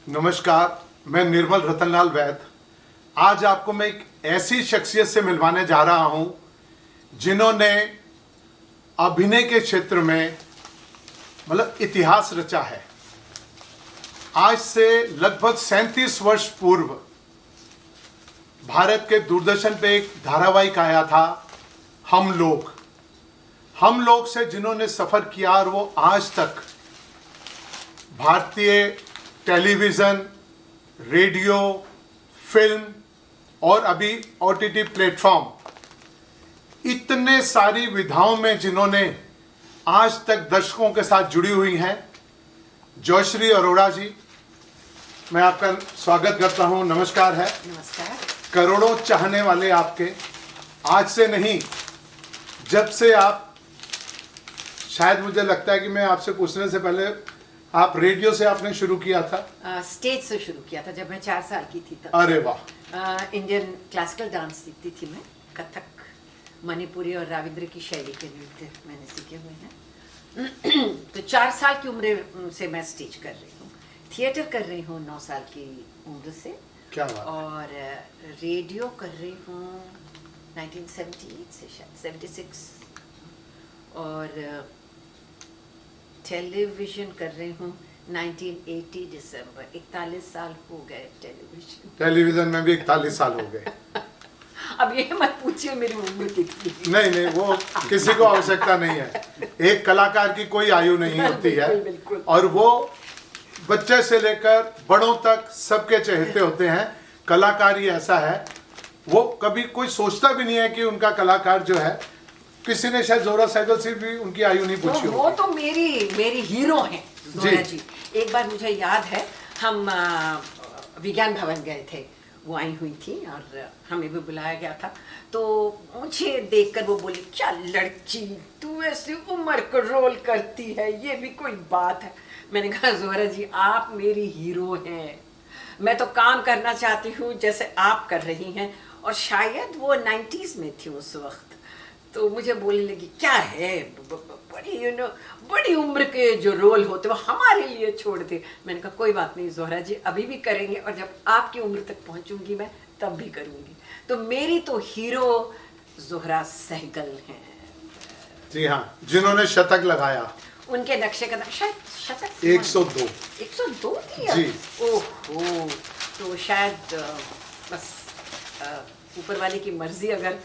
नमस्कार, मैं निर्मल रतनलाल वैद। आज आपको मैं एक ऐसी शख्सियत से मिलवाने जा रहा हूं जिन्होंने अभिनय के क्षेत्र में मतलब इतिहास रचा है। आज से लगभग 37 वर्ष पूर्व भारत के दूरदर्शन पे एक धारावाहिक आया था, हम लोग से जिन्होंने सफर किया और वो आज तक भारतीय टेलीविज़न, रेडियो, फिल्म और अभी ओटीटी प्लेटफॉर्म, इतने सारी विधाओं में जिन्होंने आज तक दर्शकों के साथ जुड़ी हुई हैं, जयश्री अरोड़ा जी, मैं आपका स्वागत करता हूं। नमस्कार है। नमस्कार। करोड़ों चाहने वाले आपके, आज से नहीं, जब से आप, शायद मुझे लगता है कि मैं आपसे पूछने से पहले आप रेडियो से आपने शुरू किया था? स्टेज से शुरू किया था जब मैं 4 साल की थी तब। अरे वाह। इंडियन क्लासिकल डांस सीखती थी मैं, कथक, मणिपुरी और राविंद्र की शैली के नृत्य मैंने सीखे हुए हैं। तो 4 साल की उम्र से मैं स्टेज कर रही हूँ, थिएटर कर रही हूँ 9 साल की उम्र से। क्या बात। और रेडियो कर रही हूँ 1978 से, शायद 76। और टेलीविजन कर रही हूँ 1980 दिसंबर। 41 साल हो गए टेलीविजन में भी 41 साल हो गए। अब ये मत पूछिए मेरी उम्र कितनी। नहीं, वो किसी को आवश्यकता नहीं है। एक कलाकार की कोई आयु नहीं होती है। बिल्कुल, बिल्कुल। और वो बच्चे से लेकर बड़ों तक सबके चहेते होते हैं। कलाकार ही ऐसा है, वो कभी कोई सोचता भी नहीं है कि उनका कलाकार जो है, किसी ने शायद जोहरा सहगल से भी उनकी आयु नहीं पूछी। वो तो मेरी हीरो हैं जोहरा जी। एक बार मुझे याद है, हम विज्ञान भवन गए थे, वो आई हुई थी और हमें भी बुलाया गया था। तो मुझे देखकर वो बोली, क्या लड़की, तू ऐसी उम्र को रोल करती है, ये भी कोई बात है। मैंने कहा, जोहरा जी आप मेरी हीरो हैं, मैं तो काम करना चाहती हूँ जैसे आप कर रही हैं। और शायद वो 90s में थी उस वक्त। तो मुझे बोलने लगी, क्या है, बड़ी उम्र के जो रोल होते वो हमारे लिए छोड़ दे। मैंने कहा, कोई बात नहीं जोहरा जी, अभी भी करेंगे, और जब आपकी उम्र तक पहुंचूंगी मैं तब भी करूंगी। तो मेरी तो हीरो जोहरा सहगल हैं। जी हाँ, जिन्होंने शतक लगाया। उनके नक्शे कदम, शायद शतक 102 दिया जी। ओहो, तो शायद बस ऊपर वाले की मर्जी, अगर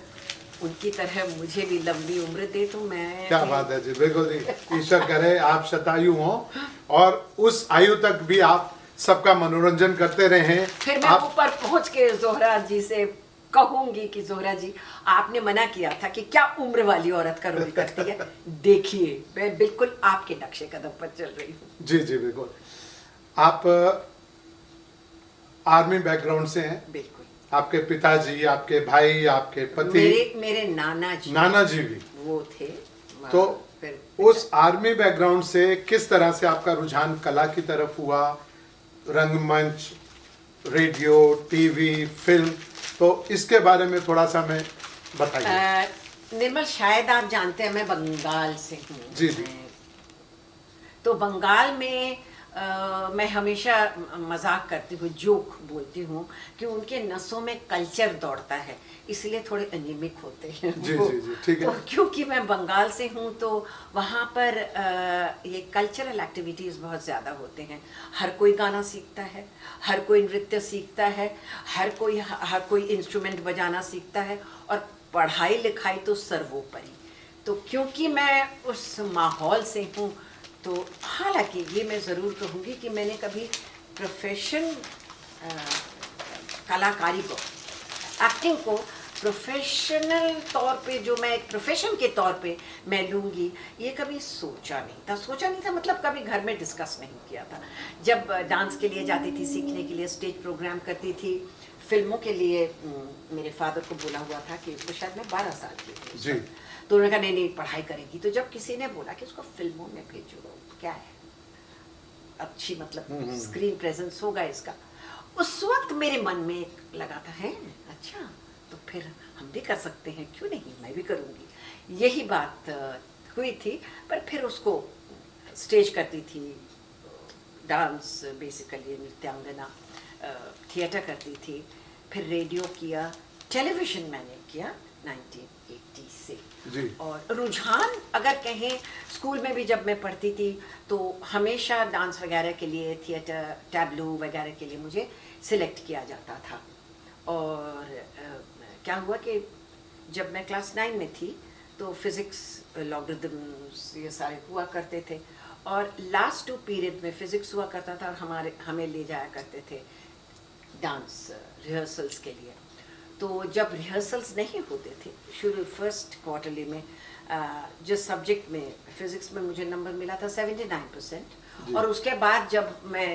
उनकी तरह मुझे भी लंबी उम्र दे तो मैं। क्या बात है जी, बिल्कुल जी, ईश्वर करे आप शतायु हो और उस आयु तक भी आप सबका मनोरंजन करते रहे। फिर मैं ऊपर पहुंच के जोहरा जी से कहूंगी कि जोहरा जी, आपने मना किया था कि क्या उम्र वाली औरत का रोल करती है, देखिए मैं बिल्कुल आपके नक्शे कदम पर चल रही हूँ। जी जी बिल्कुल। आप आर्मी बैकग्राउंड से हैं? बिल्कुल। आपके पिताजी, आपके भाई, आपके पति? मेरे नाना जी भी वो थे। तो उस आर्मी बैकग्राउंड से किस तरह से आपका रुझान कला की तरफ हुआ? रंगमंच, रेडियो, टीवी, फिल्म, तो इसके बारे में थोड़ा सा मैं बताइए। निर्मल, शायद आप जानते हैं मैं बंगाल से हूँ। जी जी। तो बंगाल में मैं हमेशा मजाक करती हूँ, जोक बोलती हूँ कि उनके नसों में कल्चर दौड़ता है, इसलिए थोड़े अनिमिक होते हैं। जी जी जी, ठीक है। तो क्योंकि मैं बंगाल से हूँ तो वहाँ पर ये कल्चरल एक्टिविटीज़ बहुत ज़्यादा होते हैं। हर कोई गाना सीखता है, हर कोई नृत्य सीखता है, हर कोई इंस्ट्रूमेंट बजाना सीखता है, और पढ़ाई लिखाई तो सर्वोपरि। तो क्योंकि मैं उस माहौल से हूँ, तो हालांकि ये मैं ज़रूर कहूँगी कि मैंने कभी प्रोफेशन, कलाकारी को, एक्टिंग को प्रोफेशनल तौर पे, जो मैं एक प्रोफेशन के तौर पे मैं लूँगी, ये कभी सोचा नहीं था। मतलब कभी घर में डिस्कस नहीं किया था। जब डांस के लिए जाती थी, सीखने के लिए, स्टेज प्रोग्राम करती थी, फिल्मों के लिए मेरे फादर को बोला हुआ था कि वो, शायद मैं 12 साल की थी जी। तो उन्होंने कहा नहीं पढ़ाई करेगी। तो जब किसी ने बोला कि उसको फिल्मों में भेजो, क्या है, अच्छी मतलब स्क्रीन प्रेजेंस होगा इसका, उस वक्त मेरे मन में एक लगा था, है अच्छा, तो फिर हम भी कर सकते हैं, क्यों नहीं, मैं भी करूँगी। यही बात हुई थी। पर फिर उसको स्टेज करती थी, डांस बेसिकली, नृत्यांगना, थिएटर करती थी, फिर रेडियो किया, टेलीविज़न मैंने किया 1980 से। जी। और रुझान अगर कहें, स्कूल में भी जब मैं पढ़ती थी तो हमेशा डांस वगैरह के लिए, थिएटर, टैब्लू वगैरह के लिए मुझे सिलेक्ट किया जाता था। और क्या हुआ कि जब मैं क्लास 9 में थी तो फिज़िक्स, लॉगरिथम्स, ये सारे हुआ करते थे, और लास्ट 2 पीरियड में फिज़िक्स हुआ करता था और हमें ले जाया करते थे डांस रिहर्सल्स के लिए। तो जब रिहर्सल्स नहीं होते थे शुरू फर्स्ट क्वार्टरली में, जिस सब्जेक्ट में, फिज़िक्स में मुझे नंबर मिला था 79%, और उसके बाद जब मैं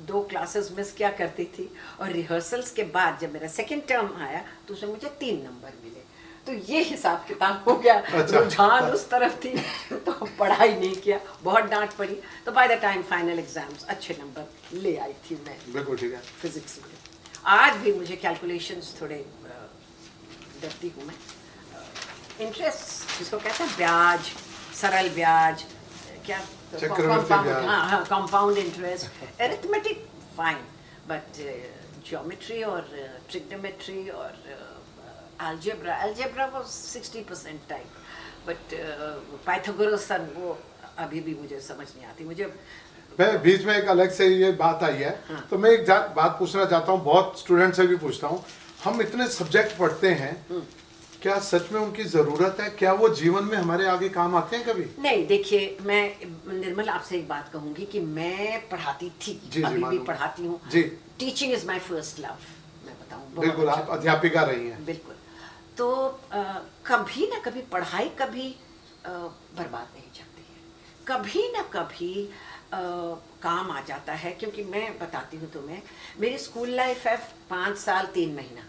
2 क्लासेस मिस किया करती थी, और रिहर्सल्स के बाद जब मेरा सेकेंड टर्म आया तो उसमें मुझे 3 नंबर मिले। तो ये हिसाब किताब हो गया। अच्छा। रुझान उस तरफ थी तो पढ़ाई नहीं किया, बहुत डांट पड़ी, तो by the time final exams अच्छे नंबर ले आई थी मैं। बिल्कुल ठीक है। फिजिक्स में आज भी मुझे कैलकुलेशंस थोड़े डरती हूँ मैं। इंटरेस्ट जिसको कहते हैं, ब्याज, सरल ब्याज, क्या चक्रवृद्धि ब्याज। हाँ, compound interest, arithmetic fine, but geometry और ट्रिग्नोमेट्री और अलजेब्रा वो 60% टाइप, बट पाइथागोरस वो अभी भी मुझे समझ नहीं आती। मुझे मैं बीच में एक अलग से ये बात आई है, हाँ। तो मैं एक बात पूछना चाहता हूँ, बहुत स्टूडेंट से भी पूछता हूँ, हम इतने सब्जेक्ट पढ़ते हैं, क्या सच में उनकी जरूरत है? क्या वो जीवन में हमारे आगे काम आते हैं कभी? नहीं, देखिए, मैं निर्मल आपसे एक बात कहूंगी कि मैं पढ़ाती थी, अभी भी पढ़ाती हूँ जी। Teaching is my first love, मैं बताऊँ। बिल्कुल, आप अध्यापिका रही हैं। बिल्कुल। तो कभी ना कभी पढ़ाई कभी बर्बाद नहीं जाती है, कभी ना कभी काम आ जाता है। क्योंकि मैं बताती हूँ तुम्हें, मेरी स्कूल लाइफ है 5 साल 3 महीना,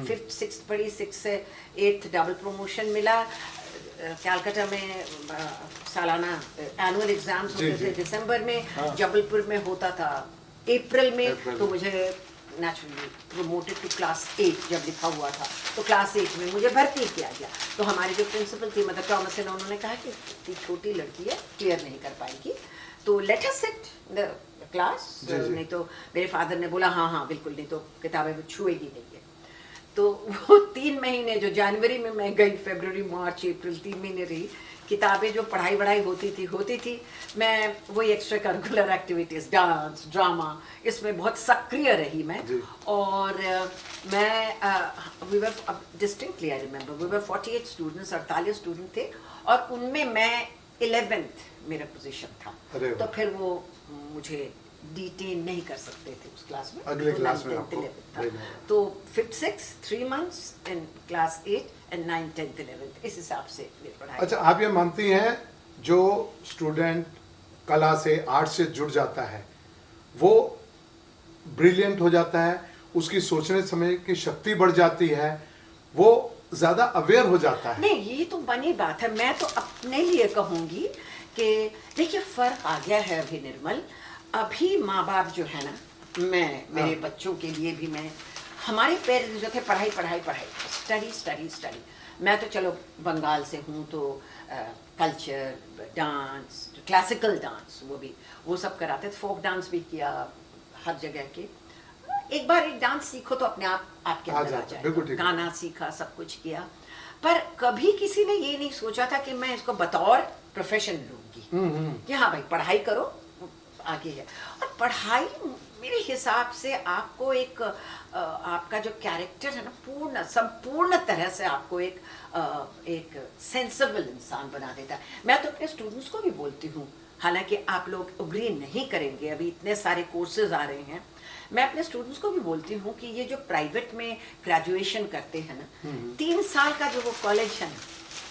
5th 6th पढ़ी, 6th से 8th डबल प्रमोशन मिला, कलकत्ता में सालाना एनुअल एग्जाम्स होते थे दिसंबर में, जबलपुर में होता था अप्रैल में, तो मुझे नेचुरली प्रमोटेड टू क्लास 8 जब लिखा हुआ था, तो क्लास 8 में मुझे भर्ती किया गया। तो हमारी जो प्रिंसिपल थी मदर थॉमसन, उन्होंने कहा कि इतनी छोटी लड़की है, क्लियर नहीं कर पाएगी, तो let her sit the class, नहीं तो मेरे फादर ने बोला हाँ बिल्कुल, नहीं तो किताबें वो छुएगी नहीं है। तो वो 3 महीने जो जनवरी में मैं गई, फरवरी, मार्च, अप्रैल 3 महीने रही, किताबें जो पढ़ाई होती थी, मैं वही extra curricular activities, dance, drama, इसमें बहुत सक्रिय रही मैं। और मैं we were distinctly I remember, we were 48 students, 48 student थे, और उनमें मैं 11th मेरा पोजीशन था। तो फिर वो मुझे डिटेन नहीं कर सकते थे उस क्लास में, अगले क्लास में 11th था। तो 5th 6th 3 months in class 8 and 9th 10th 11th, इस हिसाब से मेरी पढ़ाई। अच्छा, आप ये मानती हैं जो स्टूडेंट कला से, आर्ट से जुड़ जाता है, वो ब्रिलियंट हो जाता है, उसकी सोचने समय की शक्ति बढ़ जाती है, वो ज्यादा अवेयर हो जाता है? नहीं, ये तो बनी बात है। मैं तो अपने लिए कहूंगी कि देखिए, फर्क आ गया है अभी निर्मल। अभी माँ बाप जो है ना, मेरे बच्चों के लिए भी, हमारे पेरेंट्स जो थे, पढ़ाई, स्टडी। मैं तो चलो बंगाल से हूँ, तो कल्चर, डांस, क्लासिकल डांस, वो सब कराते थे, फोक डांस भी किया हर जगह के। एक बार एक डांस सीखो तो अपने आप आपके अंदर आ जाए। गाना सीखा, सब कुछ किया, पर कभी किसी ने ये नहीं सोचा था कि मैं इसको बतौर प्रोफेशन लूंगी कि हाँ भाई पढ़ाई करो, आगे है। और पढ़ाई मेरे हिसाब से आपको एक आपका जो कैरेक्टर है ना, संपूर्ण तरह से आपको एक सेंसिबल इंसान बना देता है। मैं तो अपने स्टूडेंट्स को भी बोलती हूँ, हालांकि आप लोग अग्री नहीं करेंगे, अभी इतने सारे कोर्सेज आ रहे हैं, मैं अपने स्टूडेंट्स को भी बोलती हूँ कि ये जो प्राइवेट में ग्रेजुएशन करते हैं ना, 3 साल का जो वो कॉलेज है ना,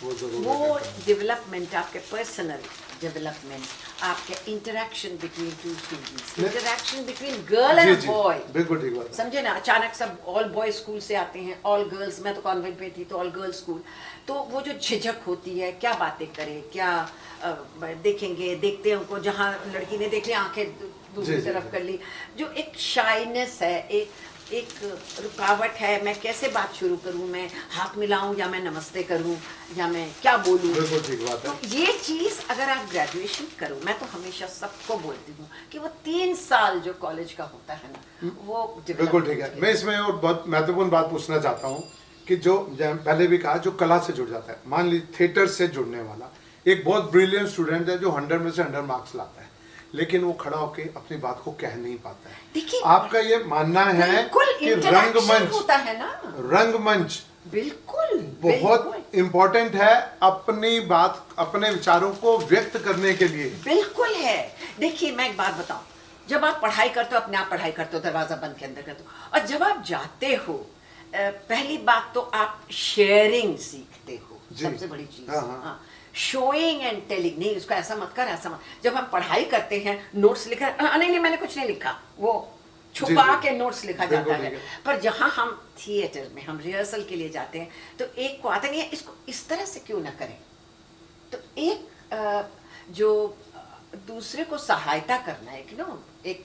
वो डेवलपमेंट, आपके पर्सनल डेवलपमेंट, आपके interaction between 2 students, interaction between girl and boy, बिल्कुल ठीक बात, समझे ना। अचानक सब ऑल बॉय स्कूल से आते हैं, ऑल गर्ल्स, मैं तो कॉन्वेंट में थी तो ऑल गर्ल्स स्कूल, तो वो जो झिझक होती है, क्या बातें करें, क्या देखेंगे, देखते हैं उनको, जहाँ लड़की ने देख ली आंखें दूसरी तरफ कर ली, जो एक शाइनेस है, एक एक रुकावट है, मैं कैसे बात शुरू करूं, मैं हाथ मिलाऊं या मैं नमस्ते करूं या मैं क्या बोलूं। बिल्कुल ठीक बात है। तो ये चीज अगर आप ग्रेजुएशन करो, मैं तो हमेशा सबको बोलती हूँ कि वो 3 साल जो कॉलेज का होता है ना वो बिल्कुल ठीक है। मैं इसमें और बहुत महत्वपूर्ण बात पूछना चाहता हूँ कि जो पहले भी कहा, जो कला से जुड़ जाता है, मान लीजिए थिएटर से जुड़ने वाला एक बहुत ब्रिलियंट स्टूडेंट है जो 100 में से 100 मार्क्स लाता है, लेकिन वो खड़ा होके अपनी बात को कह नहीं पाता है। देखिए, आपका ये मानना है बिल्कुल कि इंटरेक्शन होता है ना, रंगमंच बिल्कुल बहुत इम्पोर्टेंट है अपनी बात, अपने विचारों को व्यक्त करने के लिए। बिल्कुल है। देखिए मैं एक बात बताऊं, जब आप पढ़ाई करते हो, अपने आप पढ़ाई करते हो, दरवाजा बंद के अंदर करते हो, और जब आप जाते हो, पहली बात तो आप शेयरिंग सीखते हो, सबसे बड़ी चीज। हाँ, शोइंग एंड टेलिंग, नहीं उसको ऐसा मत कर, ऐसा मत। जब हम पढ़ाई करते हैं, नोट्स लिखा, नहीं मैंने कुछ नहीं लिखा, वो छुपा के नोट्स लिखा जाता है। पर जहां हम थिएटर में हम रिहर्सल के लिए जाते हैं, तो एक को आता नहीं है, इसको इस तरह से क्यों ना करें। तो एक जो दूसरे को सहायता करना है, एक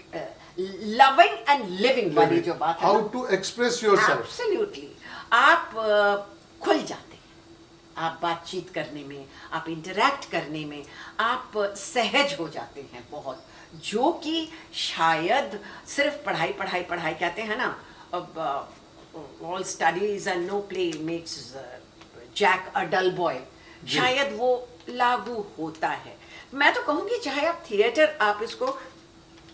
लविंग एंड लिविंग वाली जो बात है, how to express yourself. Absolutely, आप खुल जाते हैं, आप बातचीत करने में, आप इंटरैक्ट करने में, आप सहज हो जाते हैं बहुत, जो कि शायद सिर्फ पढ़ाई पढ़ाई पढ़ाई कहते हैं ना, अब all studies and no play makes Jack a dull boy, शायद वो लागू होता है। मैं तो कहूँगी चाहे आप थिएटर, आप इसको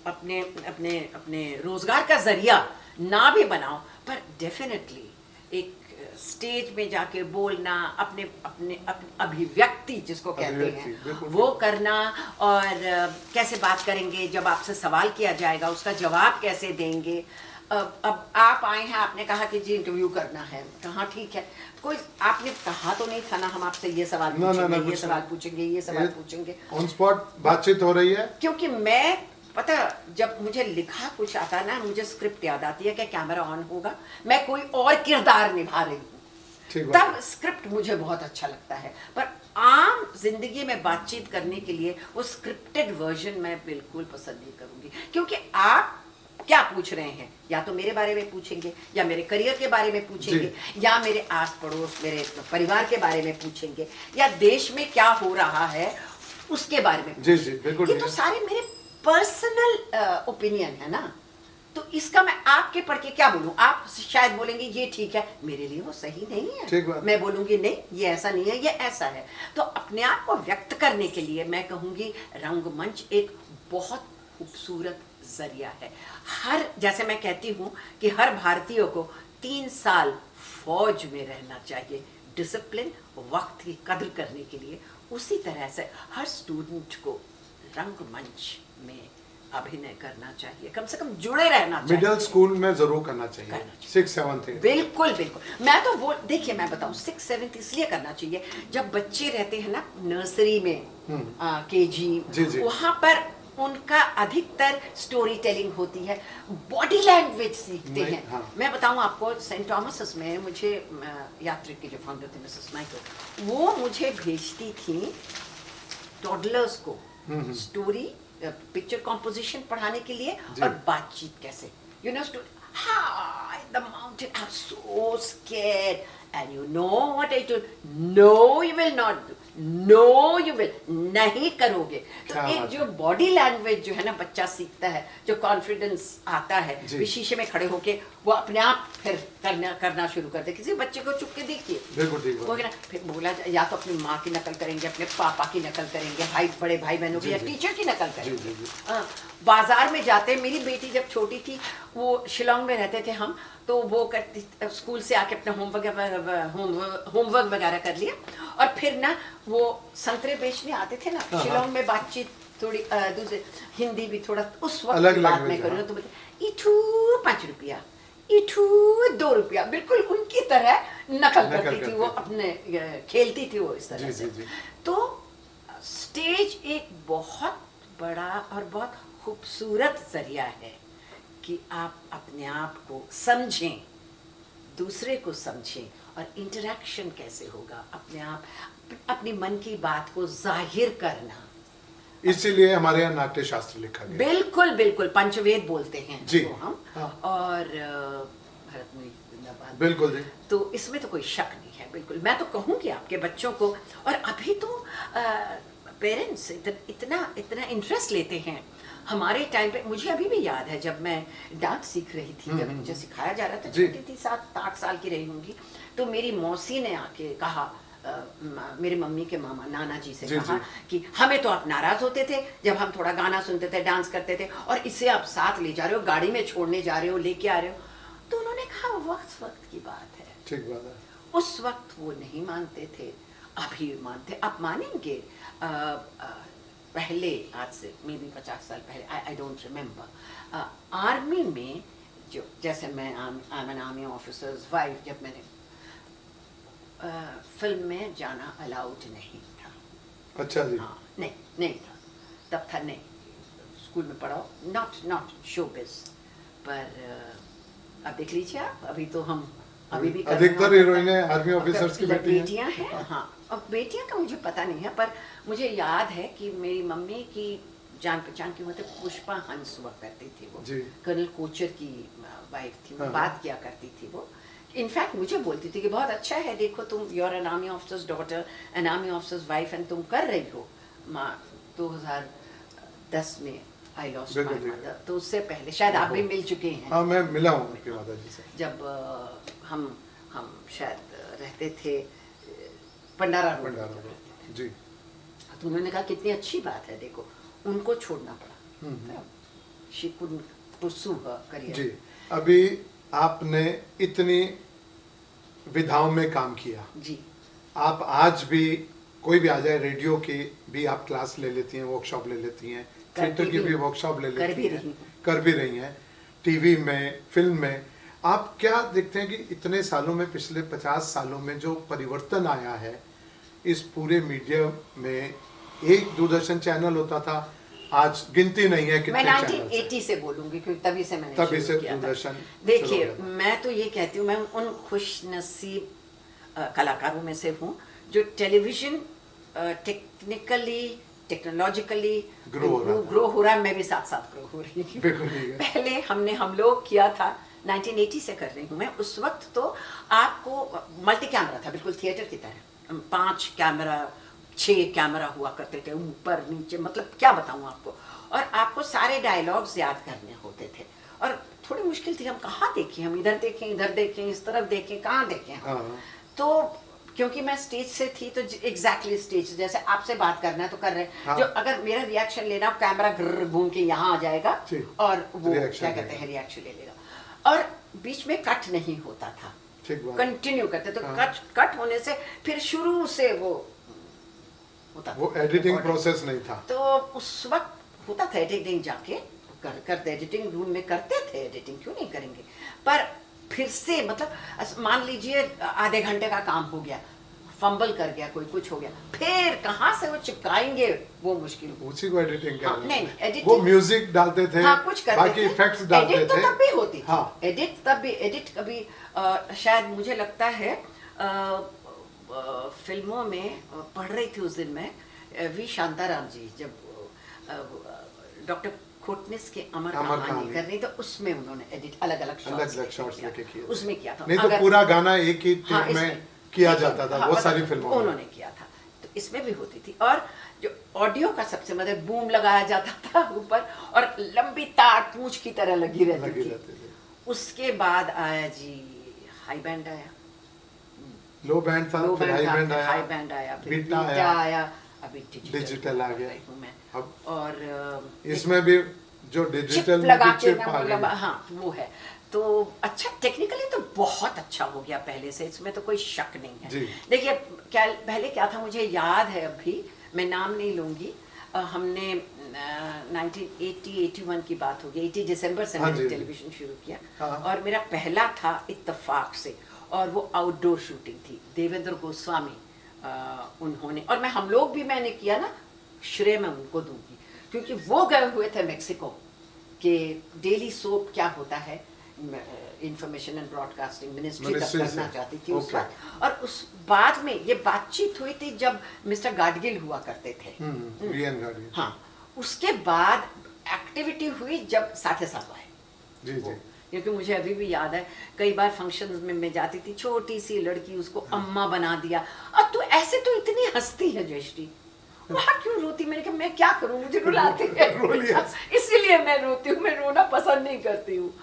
अपने अपने अपने रोजगार का जरिया ना भी बनाओ, पर डेफिनेटली एक स्टेज में जाके बोलना, अपने अपने अभिव्यक्ति जिसको कहते हैं वो करना, और कैसे बात करेंगे, जब आपसे सवाल किया जाएगा उसका जवाब कैसे देंगे। अब आप आए हैं, आपने कहा कि जी इंटरव्यू करना है, कहा ठीक है, कोई आपने कहा तो नहीं था ना हम आपसे ये सवाल पूछेंगे, ये सवाल पूछेंगे, ये सवाल पूछेंगे, ऑन स्पॉट बातचीत हो रही है। क्योंकि मैं पता, जब मुझे लिखा कुछ आता ना, मुझे स्क्रिप्ट याद आती है कि कैमरा ऑन होगा, मैं कोई और किरदार निभा रही हूँ, तब स्क्रिप्ट मुझे बहुत अच्छा लगता है। पर आम जिंदगी में बातचीत करने के लिए वो स्क्रिप्टेड वर्जन मैं बिल्कुल पसंद नहीं करूंगी, क्योंकि आप क्या पूछ रहे हैं, या तो मेरे बारे में पूछेंगे, या मेरे करियर के बारे में पूछेंगे, या मेरे आस पड़ोस, मेरे परिवार के बारे में पूछेंगे, या देश में क्या हो रहा है उसके बारे में। जी जी बिल्कुल, ये तो सारे मेरे पर्सनल ओपिनियन है ना, तो इसका मैं आपके पढ़ के क्या बोलूं। आप शायद बोलेंगे ये ठीक है, मेरे लिए वो सही नहीं है, मैं बोलूंगी नहीं ये ऐसा नहीं है, ये ऐसा है। तो अपने आप को व्यक्त करने के लिए मैं कहूंगी रंगमंच एक बहुत खूबसूरत जरिया है। हर, जैसे मैं कहती हूँ कि हर भारतीय को 3 साल फौज में रहना चाहिए, डिसिप्लिन, वक्त की कदर करने के लिए, उसी तरह से हर स्टूडेंट को रंगमंच में अभिनय करना चाहिए, कम से कम जुड़े रहना चाहिए। मिडिल स्कूल में जरूर करना चाहिए, 6-7 बिल्कुल बिल्कुल। मैं तो देखिए मैं बताऊं, 6-7 इसलिए करना चाहिए, जब बच्चे रहते हैं ना नर्सरी में, केजी, वहां पर उनका अधिकतर स्टोरी टेलिंग होती है, बॉडी लैंग्वेज सीखते हैं। मैं बताऊं आपको, सेंट थॉमस में मुझे यात्रिक की जो फाउंडर थी मिसेस माइकल, वो मुझे भेजती थी टॉडलर्स को स्टोरी, पिक्चर कॉम्पोजिशन पढ़ाने के लिए, और बातचीत कैसे, you know, hi the mountain are so scared and you know what I told, no you will not do, no you will, नहीं करोगे। तो एक जो बॉडी लैंग्वेज जो है ना बच्चा सीखता है, जो कॉन्फिडेंस आता है, शीशे में खड़े होके वो अपने आप फिर करना शुरू कर दे। किसी बच्चे को चुप के देखिए, फिर बोला, या तो अपनी माँ की नकल करेंगे, अपने पापा की नकल करेंगे, भाई बड़े भाई बहनों की, या टीचर की नकल करेंगे। बाजार में जाते, मेरी बेटी जब छोटी थी, वो शिलोंग में रहते थे हम, तो वो करती, स्कूल से आके अपना होमवर्क वगैरह कर लिया, और फिर ना वो संतरे बेचने आते थे ना शिलोंग में, बातचीत थोड़ी दूसरे, हिंदी भी थोड़ा उस वक्त बात में करूँ तो इठू 5 रुपया, इठू 2 रुपया, बिल्कुल उनकी तरह नकल करती थी वो, अपने खेलती थी वो इस तरह से। तो स्टेज एक बहुत बड़ा और बहुत खूबसूरत जरिया है कि आप अपने आप को समझें, दूसरे को समझें, और इंटरेक्शन कैसे होगा, अपने आप अपनी मन की बात को जाहिर करना। इसीलिए हमारे यहाँ नाट्य शास्त्र लिखा गया। बिल्कुल बिल्कुल, पंचवेद बोलते हैं जी तो हम। और भारत में जिंदाबाद। बिल्कुल जी। तो इसमें तो कोई शक नहीं है, बिल्कुल। मैं तो कहूँगी आपके बच्चों को, और अभी तो पेरेंट्स इतना इतना इंटरेस्ट लेते हैं। हमारे टाइम पे मुझे अभी भी याद है जब मैं डांस सीख रही थी, जब मुझे सिखाया जा रहा था, जी। छोटी थी, 7-8 साल की रही होंगी, तो मेरी मौसी ने आके कहा, मेरे मम्मी के मामा नाना जी से जी, कहा जी। कि हमें तो आप नाराज होते थे जब हम थोड़ा गाना सुनते थे, डांस करते थे, और इसे आप साथ ले जा रहे हो, गाड़ी में छोड़ने जा रहे हो, लेके आ रहे हो। तो उन्होंने कहा वक्त वक्त की बात है। ठीक बात है। उस वक्त वो नहीं मानते थे, अभी मानते। आप मानेंगे पहले, आज से मे बी 50 साल पहले, आई डोंट रिमेम्बर, आर्मी में जो, जैसे मैं I am N army officer's wife, जब मैंने फिल्म में जाना अलाउड नहीं था। अच्छा जी। हाँ, नहीं था, तब था नहीं, स्कूल में पढ़ाओ, नॉट शोबिज। पर अब देख लीजिए आप, अभी तो हम अभी भी कर रहे हैं। अधिकतर हीरोइनें आर्मी ऑफिसर्स की बेटियां हैं। हाँ, अब बेटियां का मुझे पता नहीं है, पर मुझे याद है कि मेरी मम्मी की जान पहचान की, मतलब पुष्पा हंस हुआ करती थी, वो जी। कर्नल कोचर की वाइफ थी, वो हाँ। बात किया करती थी। वो इनफैक्ट मुझे बोलती थी कि बहुत अच्छा है, देखो तुम, you are an army officer's daughter, an army officer's wife, and तुम कर रही हो। 2010 में आई लॉस्ट माय बिल्कुल, मदर, तो उससे पहले शायद आप भी मिल चुके हैं। हाँ, मैं मिला हूँ आपकी माता जी से। जब हम शायद रहते थे पंडारा रोड भंडारा में, में। जी। तो उन्होंने कहा कितनी अच्छी बात है, देखो उनको छोड़ना पड़ा, she couldn't pursue her career. जी। अभी आपने इतनी विधाओं में काम किया, जी, आप आज भी कोई भी आ जाए, रेडियो की भी आप क्लास ले लेती हैं, वर्कशॉप ले लेती हैं, थिएटर की भी वर्कशॉप ले लेती हैं, कर भी रही हैं, टीवी में, फिल्म में। आप क्या देखते हैं कि इतने सालों में, पिछले 50 सालों में जो परिवर्तन आया है इस पूरे मीडिया में? एक दूरदर्शन चैनल होता था, आज गिनती नहीं है मैं कितने चैनल 1980 से बोलूंगी, क्योंकि तभी से मैंने तभी से शुरू किया था। दूरदर्शन देखिए, शुरू हुआ। मैं तो ये कहती हूँ, मैं उन खुशनसीब कलाकारों में से हूँ जो टेलीविजन टेक्निकली, टेक्नोलॉजिकली ग्रो हो रहा है। मैं भी साथ साथ ग्रो हो रही हूँ। बिल्कुल ठीक है। पहले हम लोग किया था, 1980 से कर रही हूँ मैं। उस वक्त तो आपको मल्टी कैमरा था, बिल्कुल थिएटर की तरह, 5 कैमरा 6 कैमरा हुआ करते थे, ऊपर नीचे, मतलब क्या बताऊँ आपको। और आपको सारे डायलॉग्स याद करने होते थे, और थोड़ी मुश्किल थी, हम कहाँ देखें, हम इधर देखें, इस तरफ देखें, कहाँ देखें हम। हाँ। तो क्योंकि मैं स्टेज से थी, तो एग्जैक्टली स्टेज, जैसे आपसे बात करना है तो कर रहे हैं। हाँ। जो अगर मेरा रिएक्शन लेना, कैमरा घूम के यहाँ आ जाएगा जी। और वो Reaction क्या कहते लेगा। हैं, रिएक्शन ले लेगा। और बीच में कट नहीं होता था, ठीक बात। कंटिन्यू करते, तो हाँ। कट होने से फिर शुरू से वो होता वो था, एडिटिंग recording। प्रोसेस नहीं था। तो उस वक्त होता था एडिटिंग, जाके करते, एडिटिंग रूम में करते थे एडिटिंग, क्यों नहीं करेंगे। पर फिर से, मतलब मान लीजिए आधे घंटे का काम हो गया, फंबल कर गया कोई, कुछ हो गया, फिर कहाँ से वो चिपकाएंगे, वो मुश्किल। उसी को एडिटिंग हाँ, कर नहीं, editing- वो म्यूजिक डालते थे, हाँ, कुछ करते बाकी थे। इफेक्ट्स डालते एडिट तो थे। तब भी होती थी। हाँ। एडिट तब भी, एडिट कभी शायद मुझे लगता है फिल्मों में पढ़ रही थी उस दिन मैं, वी शांताराम जी जब डॉक्टर खोटनिस के अमर कहानी कर रही, तो उसमें उन्होंने एडिट अलग-अलग शॉट्स लेके किया, उसमें किया था। नहीं तो पूरा गाना एक ही हाँ, टेक में इसमें किया जाता था, हाँ, बहुत सारी फिल्मों में उन्होंने किया था, तो इसमें भी होती थी। और जो ऑडियो का सबसे मतलब बूम लगाया जाता था ऊपर, और लंबी तार पूंछ की तरह लगी रहती थी। उसके बाद आया जी हाई बैंड आया, लो बैंड था, फिर हाई बैंड आया, हाई बैंड आया, फिर बीटा आया, अभी डिजिटल आ गया। मैं अब और इसमें भी जो डिजिटल में लगा भी के चिप आ गई। हाँ, वो है। तो अच्छा, टेक्निकली तो बहुत अच्छा हो गया पहले से, इसमें तो कोई शक नहीं है। जी। देखिए, पहले क्या था, मुझे याद है, अभी मैं नाम नहीं लूंगी, हमने 1980-81 की बात होगी, 80 दिसंबर से हाँ मैंने जी, टेलीविजन शुरू किया। हाँ। और मेरा पहला था इत्तेफाक से, और वो आउटडोर शूटिंग थी, देवेंद्र गोस्वामी उन्होंने, और हम लोग भी मैंने किया ना, श्रेय मैं उनको दूंगी, क्योंकि वो गए हुए थे मेक्सिको कि डेली सोप क्या होता है, इंफॉर्मेशन एंड ब्रॉडकास्टिंग मिनिस्ट्री तक करना चाहती थी उस वक्त। और उस बाद में ये बातचीत हुई थी जब मिस्टर गाडगिल हुआ करते थे। वीएन गाडगिल। हाँ, उसके बाद एक्टिविटी हुई जब साथे साथ आए। जी जी। क्योंकि मुझे अभी भी याद है कई बार फंक्शंस में मैं जाती थी, छोटी सी लड़की, उसको अम्मा बना दिया। और तू ऐसे तो इतनी हंसती है जयश्री, वहाँ क्यों रोती? मैंने कहा मैं क्या करूँ, मुझे रुलाती है इसीलिए मैं रोती हूँ, मैं रोना पसंद नहीं करती हूँ।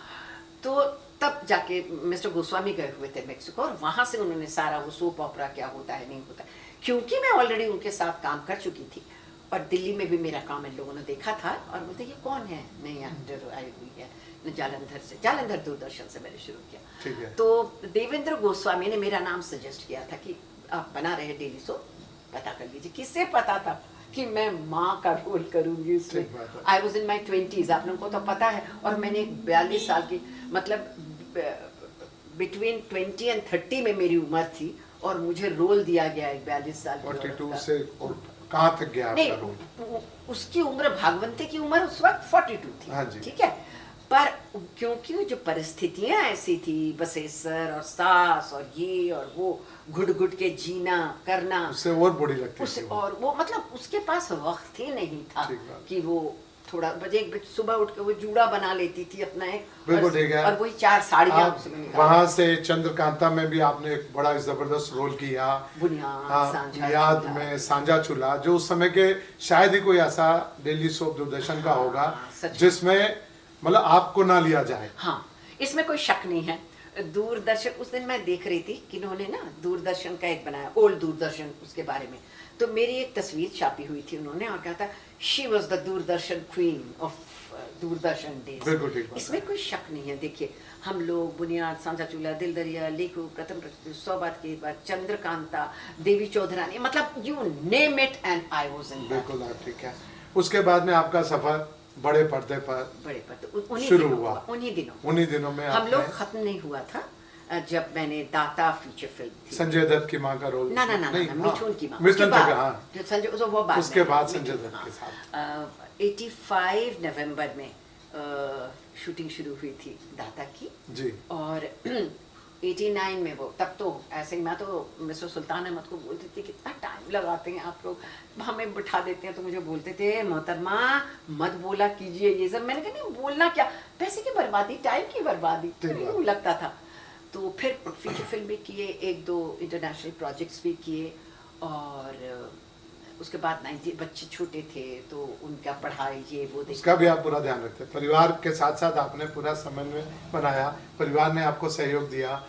तो तब जाके मिस्टर गोस्वामी गए हुए थे मेक्सिको, और वहां से उन्होंने सारा वो सोप ऑपरा क्या होता है नहीं होता है, क्योंकि मैं ऑलरेडी उनके साथ काम कर चुकी थी और दिल्ली में भी मेरा काम इन लोगों ने देखा था और बोलते ये कौन है नई एक्टर आई हुई है, जालंधर से, जालंधर दूरदर्शन से मैंने शुरू किया। तो देवेंद्र गोस्वामी ने मेरा नाम सजेस्ट किया था कि आप बना रहे डेली सोप, पता कर लीजिए। किससे पता था कि मैं माँ का रोल करूंगी उसमें? I was in my 20s, आप लोगों को तो पता है। और मैंने 42 साल की, मतलब बिटवीन 20 एंड 30 में मेरी उम्र थी और मुझे रोल दिया गया है 42 साल की 42 से और कहाँ तक गया आपका रोल? उसकी उम्र, भागवंते की उम्र उस वक्त 42 थी। हाँ जी। ठीक है, पर क्योंकि जो परिस्थितियां ऐसी थी, बसेसर और सास और ये और वो, घुट घुट के जीना करना, उससे और बुरी लगती थी। और वो मतलब उसके पास वक्त ही नहीं था कि वो थोड़ा बजे सुबह उठ के वो जूड़ा बना लेती थी अपना एक, बिल्कुल ठीक है। और वही 4 साड़ियाँ वहां से चंद्रकांता में भी आपने एक बड़ा जबरदस्त रोल किया, बुनियाद में सांझा चूल्हा, जो उस समय के शायद ही कोई ऐसा डेली सोप दूरदर्शन का होगा जिसमें मतलब आपको ना लिया जाए। हाँ, इसमें कोई शक नहीं है। दूरदर्शन, उस दिन मैं देख रही थी कि इन्होंने ना दूरदर्शन का एक बनाया, ओल्ड दूरदर्शन, उसके बारे में तो मेरी एक तस्वीर छापी हुई थी उन्होंने और कहा था she was the Doordarshan queen of Doordarshan days. इसमें कोई शक नहीं है। देखिए, हम लोग बुनियाद, सांझा चूल्हा, दिल दरिया, लेखू, प्रथम प्रस्तुति, 100 बात की बात, चंद्रकांता, देवी चौधरानी, मतलब you name it and I was in. बिल्कुल ठीक है। उसके बाद में आपका सफर बड़े पर्दे पर शुरू हुआ। उन्हीं दिनों में हम लोग खत्म नहीं हुआ था जब मैंने दाता फीचर फिल्म थी, संजय दत्त की माँ का रोल, ना मिठुन की माँ, उसके बाद संजय दत्त के साथ 85 नवंबर में शूटिंग शुरू हुई थी दाता की जी। और 89 में वो, तब तो ऐसे ही मैं तो मिस्टर सुल्तान अहमद को बोलती थी कितना टाइम लगाते हैं आप लोग, हमें बिठा देते हैं, तो मुझे बोलते थे मोहतरमा मत बोला कीजिए ये सब। मैंने कहा नहीं, बोलना क्या, पैसे की बर्बादी, टाइम की बर्बादी, तो लगता था। तो फिर फीचर फिल्म भी किए, 1-2 इंटरनेशनल प्रोजेक्ट्स भी किए और उसके बाद 90 बच्चे छोटे थे तो उनका पढ़ाई ये वो उसका भी आप पूरा ध्यान रखते हैं। परिवार के साथ साथ आपने पूरा समन्वय बनाया, परिवार ने आपको सहयोग दिया,